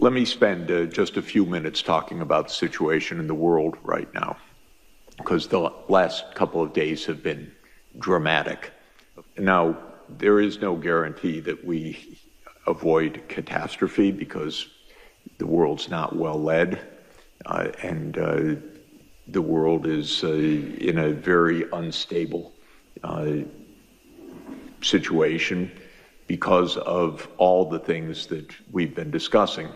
Let me spend just a few minutes talking about the situation in the world right now, because the last couple of days have been dramatic. Now, there is no guarantee that we avoid catastrophe because the world's not well led, and the world is in a very unstable situation because of all the things that we've been discussing.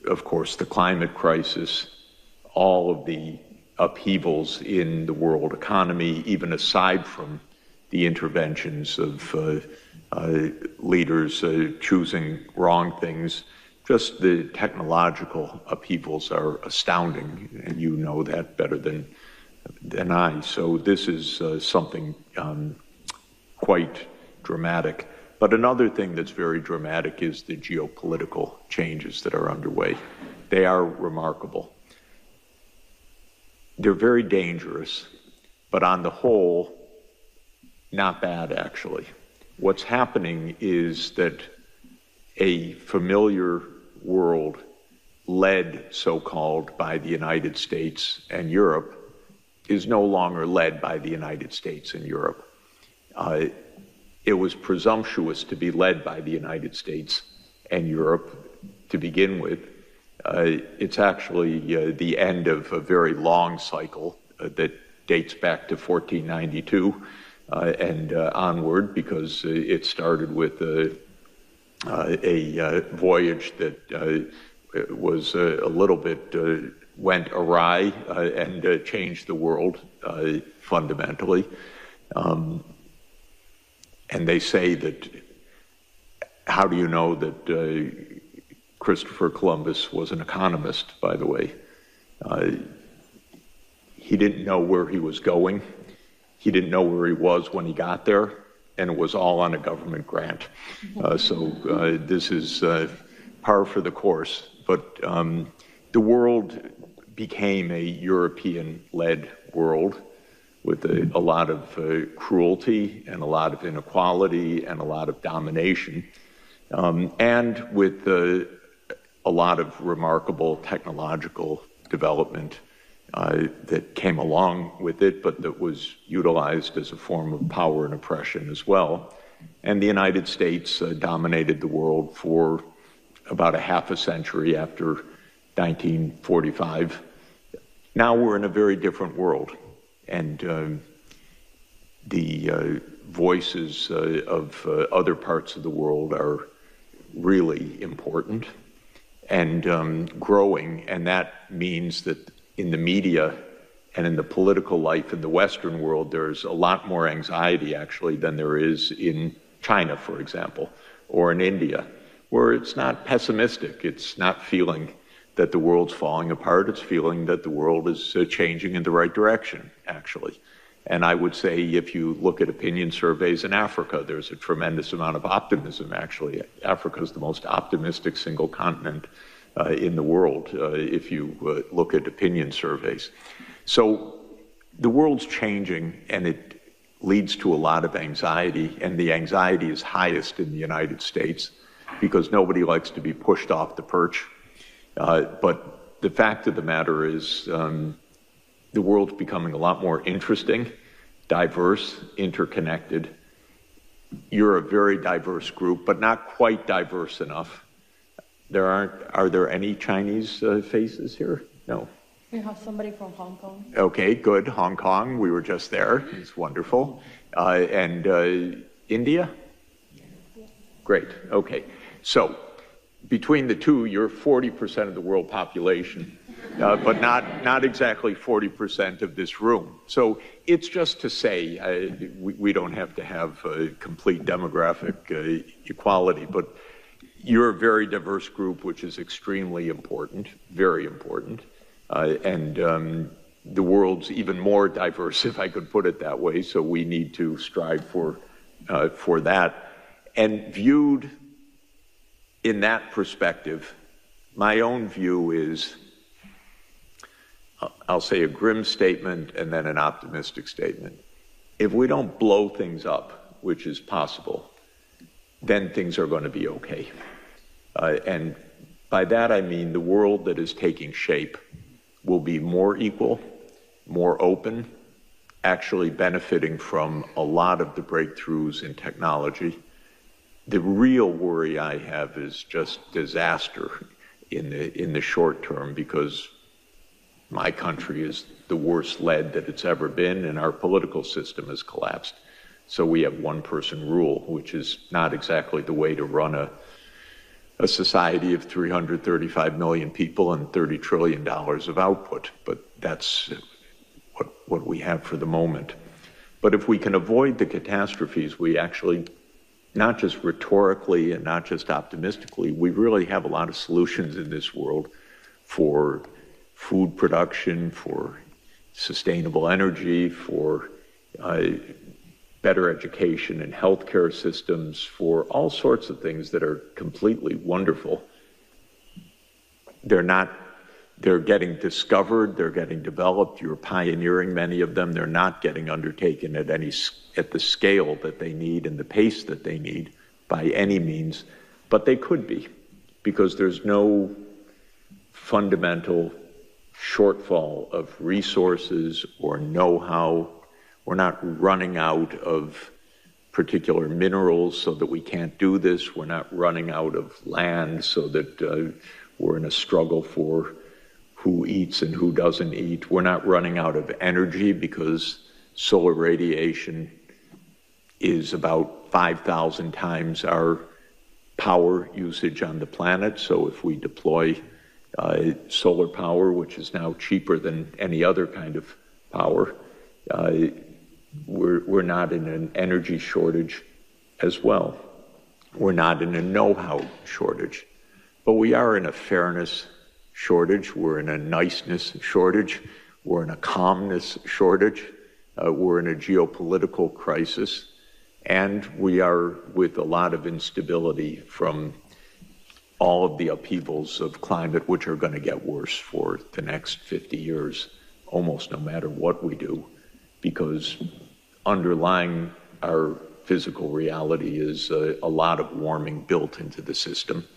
Of course, the climate crisis, all of the upheavals in the world economy, even aside from the interventions of leaders choosing wrong things, just the technological upheavals are astounding, and you know that better than I. So this is something quite dramatic. But another thing that's very dramatic is the geopolitical changes that are underway. They are remarkable. They're very dangerous, but on the whole, not bad, actually. What's happening is that a familiar world led, so-called, by the United States and Europe is no longer led by the United States and Europe. It was presumptuous to be led by the United States and Europe to begin with. It's actually the end of a very long cycle that dates back to 1492 and onward, because it started with a voyage that was a little bit went awry and changed the world fundamentally. And they say that, how do you know that Christopher Columbus was an economist, by the way? He didn't know where he was going. He didn't know where he was when he got there, and it was all on a government grant. So this is par for the course. But the world became a European-led world with a lot of cruelty and a lot of inequality and a lot of domination, and with a lot of remarkable technological development that came along with it, but that was utilized as a form of power and oppression as well. And the United States dominated the world for about a half a century after 1945. Now we're in a very different world. And the voices of other parts of the world are really important and growing, and that means that in the media and in the political life in the Western world, there's a lot more anxiety, actually, than there is in China, for example, or in India, where it's not pessimistic. It's not feeling that the world's falling apart. It's feeling that the world is changing in the right direction, actually. And I would say if you look at opinion surveys in Africa, there's a tremendous amount of optimism, actually. Africa is the most optimistic single continent in the world, if you look at opinion surveys. So the world's changing, and it leads to a lot of anxiety, and the anxiety is highest in the United States because nobody likes to be pushed off the perch. But the fact of the matter is the world's becoming a lot more interesting, diverse, interconnected. You're a very diverse group, but not quite diverse enough. Are there any Chinese faces here? No. We have somebody from Hong Kong. Okay, good. Hong Kong, we were just there. It's wonderful. And India? Yeah. Great, okay. So, between the two, you're 40% of the world population, but not exactly 40% of this room. So it's just to say we don't have to have complete demographic equality, but you're a very diverse group, which is extremely important, very important. And the world's even more diverse, if I could put it that way, so we need to strive for that. And viewed in that perspective, my own view is, I'll say a grim statement and then an optimistic statement. If we don't blow things up, which is possible, then things are going to be okay. And By that I mean the world that is taking shape will be more equal, more open, actually benefiting from a lot of the breakthroughs in technology. The real worry I have is just disaster in the short term, because my country is the worst led that it's ever been, and our political system has collapsed. So we have one-person rule, which is not exactly the way to run a society of 335 million people and $30 trillion of output. But that's what we have for the moment. But if we can avoid the catastrophes, we actually, not just rhetorically and not just optimistically, we really have a lot of solutions in this world for food production, for sustainable energy, for better education and healthcare systems, for all sorts of things that are completely wonderful. They're getting discovered, they're getting developed, you're pioneering many of them. They're not getting undertaken at the scale that they need and the pace that they need by any means, but they could be, because there's no fundamental shortfall of resources or know-how. We're not running out of particular minerals so that we can't do this. We're not running out of land so that we're in a struggle for who eats and who doesn't eat. We're not running out of energy, because solar radiation is about 5,000 times our power usage on the planet. So if we deploy solar power, which is now cheaper than any other kind of power, we're not in an energy shortage as well. We're not in a know-how shortage, but we are in a fairness shortage. We're in a niceness shortage. We're in a calmness shortage. We're in a geopolitical crisis, and we are with a lot of instability from all of the upheavals of climate, which are going to get worse for the next 50 years, almost no matter what we do, because underlying our physical reality is a lot of warming built into the system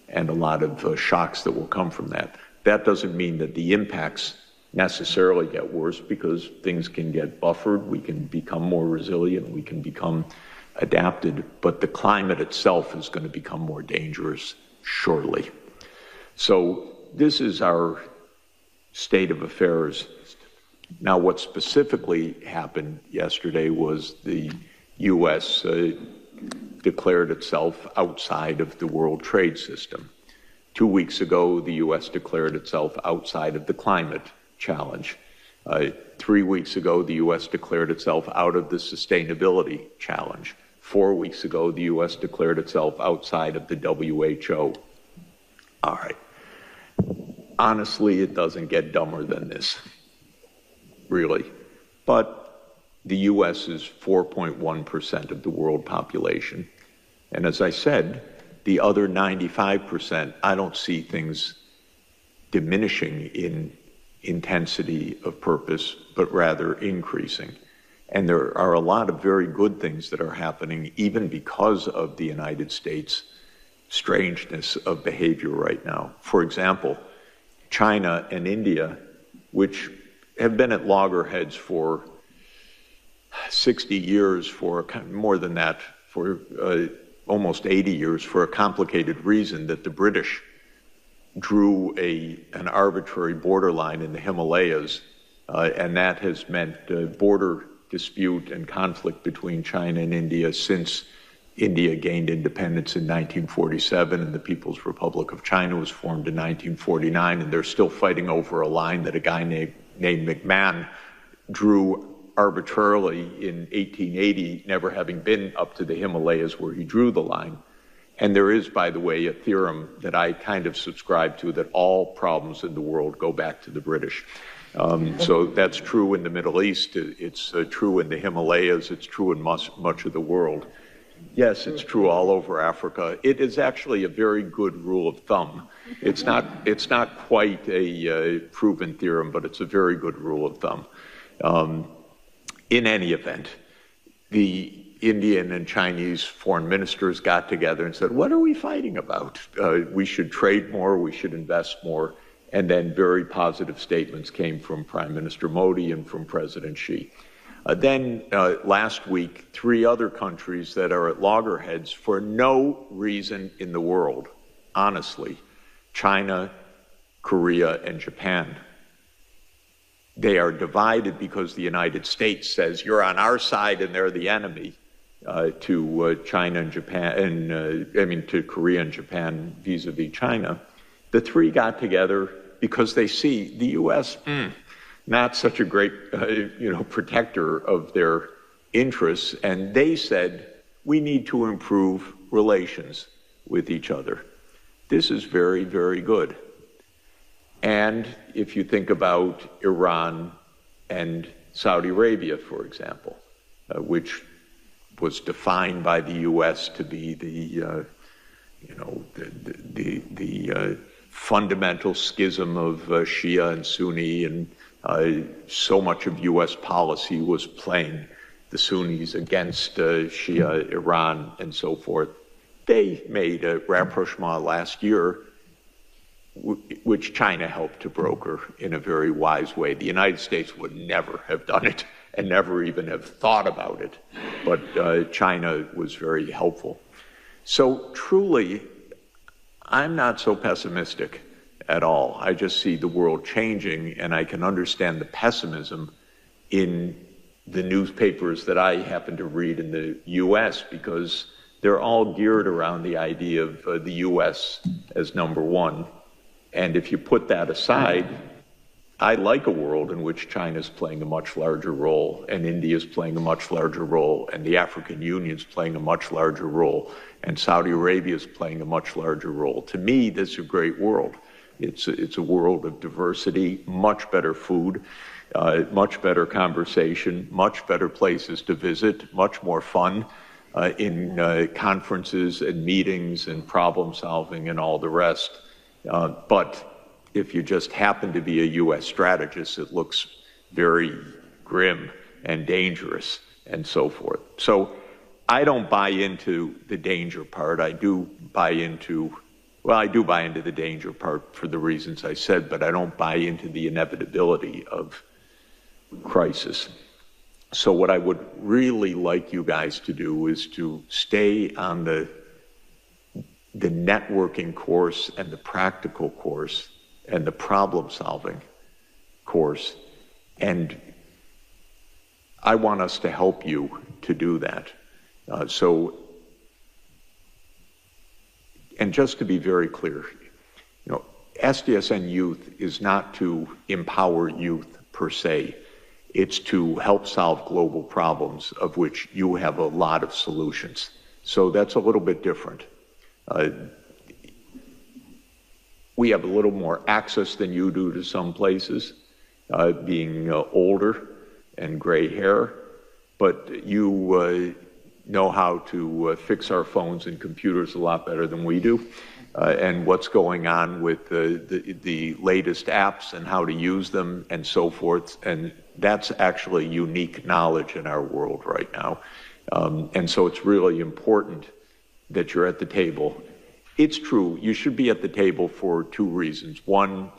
and a lot of shocks that will come from that. That doesn't mean that the impacts necessarily get worse, because things can get buffered, we can become more resilient, we can become adapted, but the climate itself is going to become more dangerous shortly. So this is our state of affairs. Now, what specifically happened yesterday was the U.S. declared itself outside of the World Trade System. 2 weeks ago, the U.S. declared itself outside of the climate challenge. 3 weeks ago, the U.S. declared itself out of the sustainability challenge. 4 weeks ago, the U.S. declared itself outside of the WHO. All right. Honestly, it doesn't get dumber than this, really. But the U.S. is 4.1% of the world population. And as I said, the other 95%, I don't see things diminishing in intensity of purpose, but rather increasing. And there are a lot of very good things that are happening, even because of the United States' strangeness of behavior right now. For example, China and India, which have been at loggerheads for 60 years, for more than that, for almost 80 years, for a complicated reason that the British drew an arbitrary borderline in the Himalayas, and that has meant border dispute and conflict between China and India since India gained independence in 1947 and the People's Republic of China was formed in 1949, and they're still fighting over a line that a guy named McMahon drew arbitrarily in 1880, never having been up to the Himalayas where he drew the line. And there is, by the way, a theorem that I kind of subscribe to, that all problems in the world go back to the British. So that's true in the Middle East, it's true in the Himalayas, it's true in much of the world. Yes, it's true all over Africa. It is actually a very good rule of thumb. It's not quite a proven theorem, but it's a very good rule of thumb. In any event, the Indian and Chinese foreign ministers got together and said, what are we fighting about? We should trade more, we should invest more. And then very positive statements came from Prime Minister Modi and from President Xi. Then last week, 3 other countries that are at loggerheads for no reason in the world, honestly, China, Korea, and Japan. They are divided because the United States says you're on our side and they're the enemy to China and Japan, and to Korea and Japan vis-a-vis China. The 3 got together because they see the U.S. Not such a great, protector of their interests, and they said we need to improve relations with each other. This is very, very good. And if you think about Iran and Saudi Arabia, for example, which was defined by the U.S. to be the fundamental schism of Shia and Sunni, and so much of U.S. policy was playing the Sunnis against Shia, Iran, and so forth. They made a rapprochement last year, which China helped to broker in a very wise way. The United States would never have done it and never even have thought about it, but China was very helpful. So truly, I'm not so pessimistic at all. I just see the world changing, and I can understand the pessimism in the newspapers that I happen to read in the U.S., because they're all geared around the idea of the U.S. as number one. And if you put that aside, I like a world in which China's playing a much larger role, and India's playing a much larger role, and the African Union's playing a much larger role, and Saudi Arabia's playing a much larger role. To me, this is a great world. It's a world of diversity, much better food, much better conversation, much better places to visit, much more fun in conferences and meetings and problem solving and all the rest. But if you just happen to be a U.S. strategist, it looks very grim and dangerous and so forth. So I don't buy into the danger part. I do buy into the danger part for the reasons I said, but I don't buy into the inevitability of crisis. So what I would really like you guys to do is to stay on the networking course and the practical course and the problem-solving course. And I want us to help you to do that. And just to be very clear, SDSN Youth is not to empower youth per se. It's to help solve global problems, of which you have a lot of solutions. So that's a little bit different. We have a little more access than you do to some places, being older and gray hair, but you know how to fix our phones and computers a lot better than we do, and what's going on with the latest apps and how to use them and so forth. And that's actually unique knowledge in our world right now. And so it's really important that you're at the table. It's true, you should be at the table for 2 reasons. One,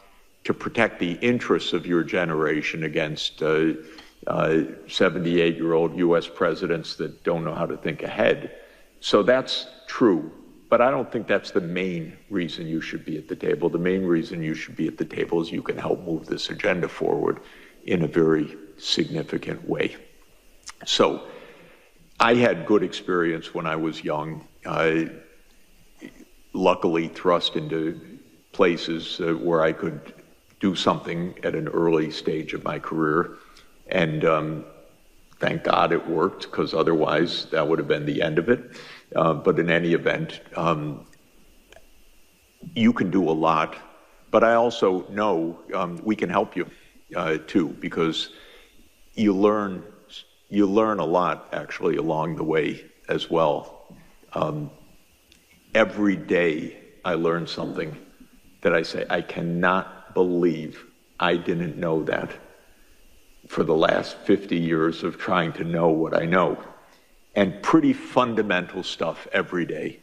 to protect the interests of your generation against 78-year-old U.S. presidents that don't know how to think ahead. So that's true, but I don't think that's the main reason you should be at the table. The main reason you should be at the table is you can help move this agenda forward in a very significant way. So I had good experience when I was young. Luckily thrust into places where I could do something at an early stage of my career. And thank God it worked, because otherwise that would have been the end of it. But in any event, you can do a lot. But I also know we can help you too, because you learn a lot actually along the way as well. Every day I learn something that I say, I cannot believe I didn't know that for the last 50 years of trying to know what I know. and pretty fundamental stuff every day,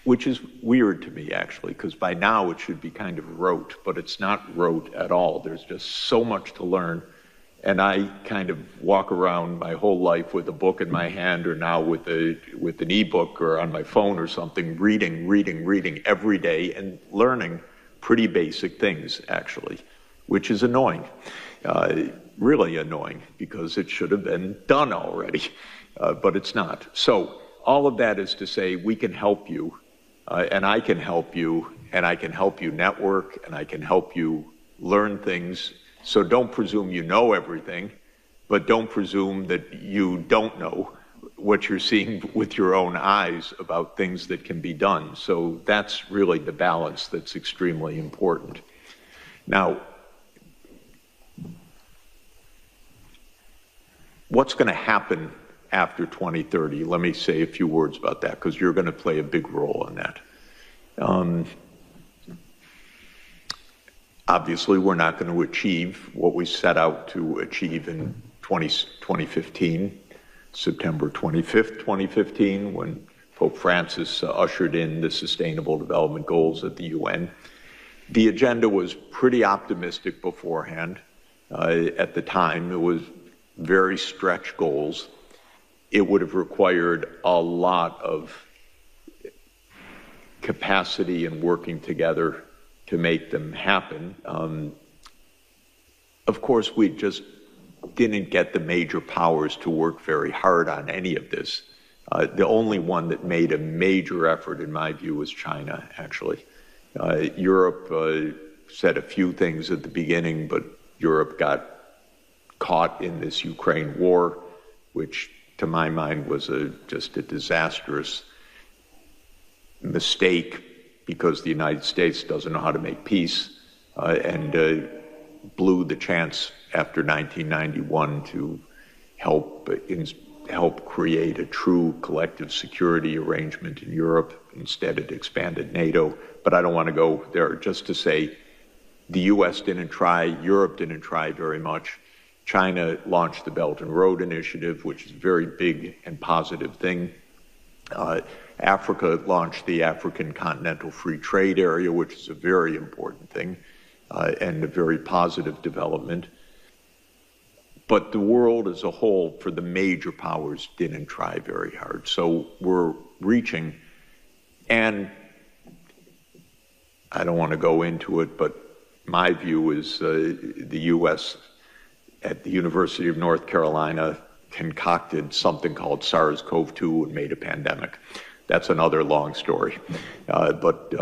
which is weird to me, actually, because by now it should be kind of rote, but it's not rote at all. There's just so much to learn. And I kind of walk around my whole life with a book in my hand, or now with an ebook or on my phone or something, reading every day and learning pretty basic things, actually, which is annoying, really annoying, because it should have been done already, but it's not. So all of that is to say we can help you, and I can help you, and I can help you network, and I can help you learn things. So don't presume you know everything, but don't presume that you don't know what you're seeing with your own eyes about things that can be done. So that's really the balance that's extremely important. Now, what's going to happen after 2030? Let me say a few words about that, because you're going to play a big role in that. Obviously, we're not going to achieve what we set out to achieve in 2015, September 25th, 2015, when Pope Francis ushered in the Sustainable Development Goals at the UN. The agenda was pretty optimistic beforehand. At the time, it was very stretched goals. It would have required a lot of capacity and working together to make them happen. Of course, we just didn't get the major powers to work very hard on any of this. The only one that made a major effort, in my view, was China, actually. Europe said a few things at the beginning, but Europe got caught in this Ukraine war, which to my mind was just a disastrous mistake, because the United States doesn't know how to make peace, and blew the chance after 1991 to help create a true collective security arrangement in Europe. Instead, it expanded NATO. But I don't want to go there. Just to say, the US didn't try, Europe didn't try very much. China launched the Belt and Road Initiative, which is a very big and positive thing. Africa launched the African Continental Free Trade Area, which is a very important thing, and a very positive development. But the world as a whole, for the major powers, didn't try very hard. So we're reaching, and I don't want to go into it, but my view is the US at the University of North Carolina concocted something called SARS-CoV-2 and made a pandemic. That's another long story, but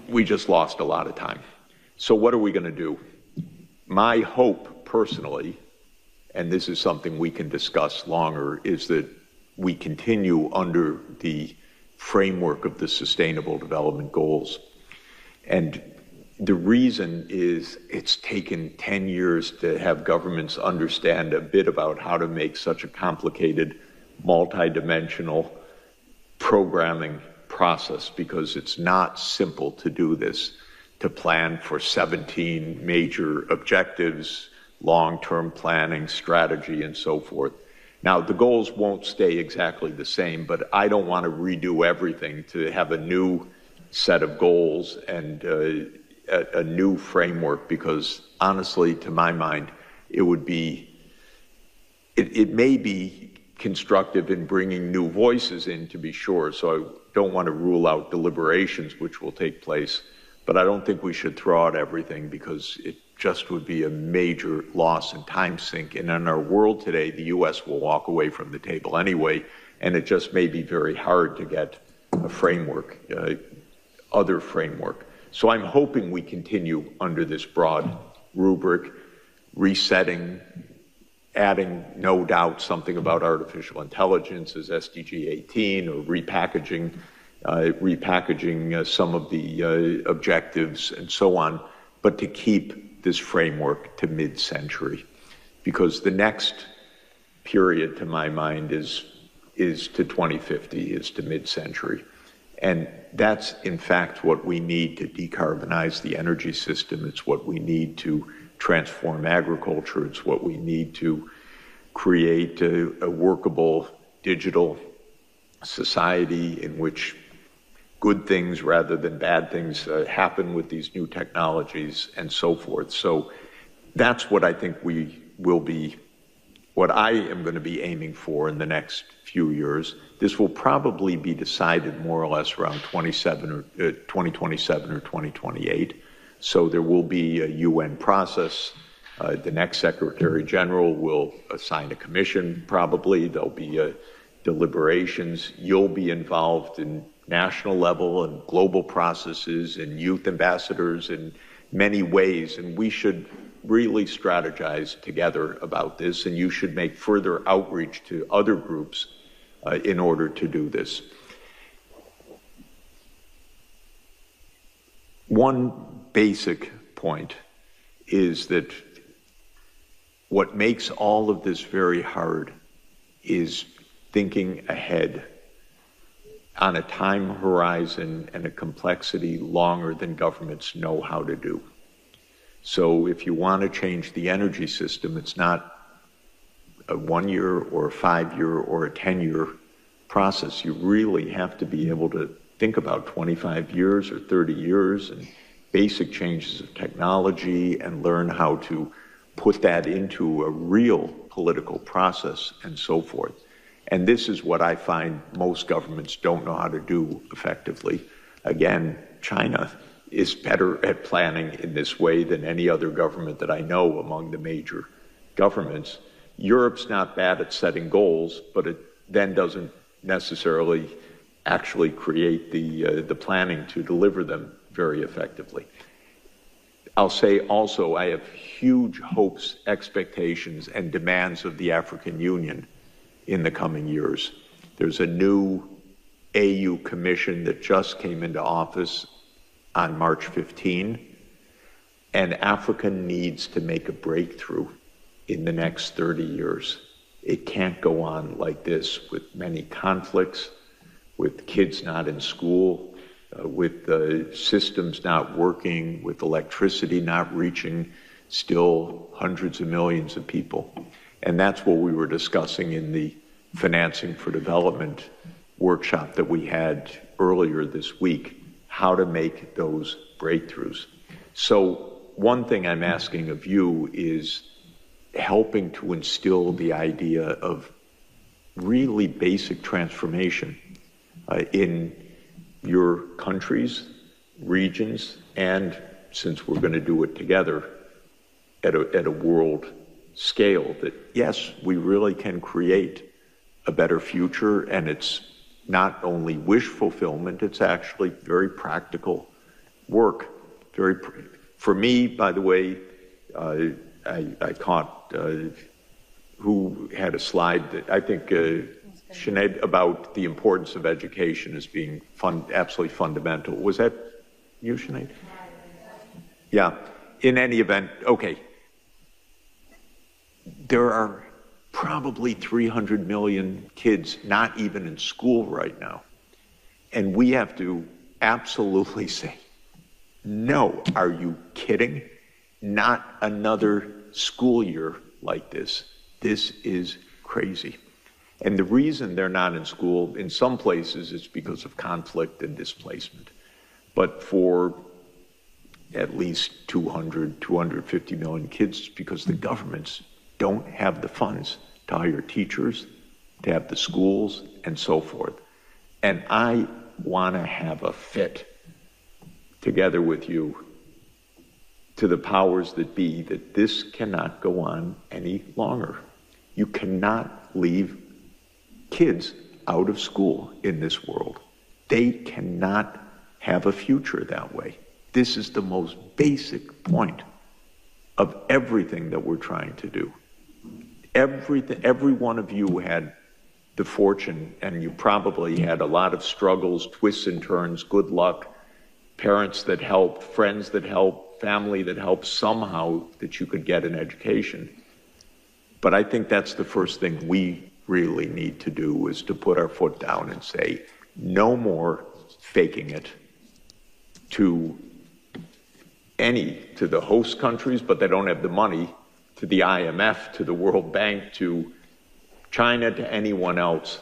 we just lost a lot of time. So what are we going to do? My hope, personally, and this is something we can discuss longer, is that we continue under the framework of the Sustainable Development Goals. And the reason is it's taken 10 years to have governments understand a bit about how to make such a complicated, multidimensional programming process, because it's not simple to do this, to plan for 17 major objectives, long-term planning, strategy, and so forth. Now, the goals won't stay exactly the same, but I don't want to redo everything to have a new set of goals and a new framework, because honestly, to my mind, it may be constructive in bringing new voices in, to be sure, so I don't want to rule out deliberations which will take place, but I don't think we should throw out everything, because it just would be a major loss and time sink. And in our world today, the US will walk away from the table anyway, and it just may be very hard to get a framework, other framework. So I'm hoping we continue under this broad rubric, resetting, adding, no doubt, something about artificial intelligence as SDG 18, or repackaging some of the objectives and so on, but to keep this framework to mid-century, because the next period, to my mind, is to 2050, is to mid-century. And that's, in fact, what we need to decarbonize the energy system. It's what we need to transform agriculture. It's what we need to create a workable digital society in which good things rather than bad things happen with these new technologies and so forth. So that's what I think what I am going to be aiming for in the next few years. This will probably be decided more or less around 2027 or 2028. So there will be a UN process. The next Secretary General will assign a commission, probably. There'll be deliberations. You'll be involved in national level and global processes and youth ambassadors in many ways. And we should really strategize together about this, and you should make further outreach to other groups in order to do this. One basic point is that what makes all of this very hard is thinking ahead on a time horizon and a complexity longer than governments know how to do. So if you want to change the energy system, it's not a 1 year or a 5 year or a 10-year process. You really have to be able to think about 25 years or 30 years and basic changes of technology and learn how to put that into a real political process and so forth. And this is what I find most governments don't know how to do effectively. Again, China is better at planning in this way than any other government that I know among the major governments. Europe's not bad at setting goals, but it then doesn't necessarily actually create the planning to deliver them very effectively. I'll say also I have huge hopes, expectations, and demands of the African Union in the coming years. There's a new AU commission that just came into office on March 15, and Africa needs to make a breakthrough in the next 30 years. It can't go on like this with many conflicts, with kids not in school, with the systems not working, with electricity not reaching still hundreds of millions of people. And that's what we were discussing in the Financing for Development workshop that we had earlier this week, how to make those breakthroughs. So one thing I'm asking of you is helping to instill the idea of really basic transformation in your countries, regions, and since we're going to do it together at a world scale, that yes, we really can create a better future, and it's not only wish fulfillment, it's actually very practical work. For me, by the way, I caught who had a slide that I think Sinead, about the importance of education as being absolutely fundamental. Was that you, Sinead? Yeah. In any event, okay. There are probably 300 million kids not even in school right now. And we have to absolutely say, no, are you kidding? Not another school year like this. This is crazy. And the reason they're not in school, in some places, it's because of conflict and displacement. But for at least 200, 250 million kids, it's because the governments don't have the funds to hire teachers, to have the schools, and so forth. And I want to have a fit together with you to the powers that be that this cannot go on any longer. You cannot leave kids out of school in this world. They cannot have a future that way. This is the most basic point of everything that we're trying to do. Every one of you had the fortune, and you probably had a lot of struggles, twists and turns, good luck, parents that helped, friends that helped, family that helped somehow that you could get an education. But I think that's the first thing we really need to do, is to put our foot down and say, no more faking it to the host countries, but they don't have the money, to the IMF, to the World Bank, to China to anyone else,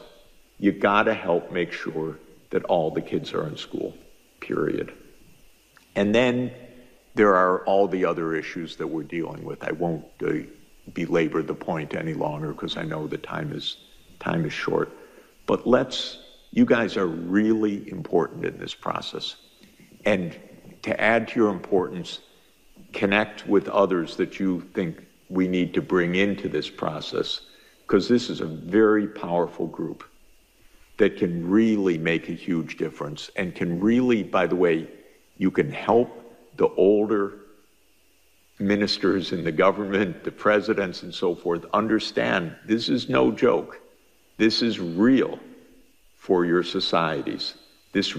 you gotta help make sure that all the kids are in school, period. And then there are all the other issues that we're dealing with. I won't belabor the point any longer because I know the time is short. But you guys are really important in this process. And to add to your importance, connect with others that you think we need to bring into this process, because this is a very powerful group that can really make a huge difference and can really, by the way, you can help the older ministers in the government, the presidents and so forth, understand this is no joke. This is real for your societies. This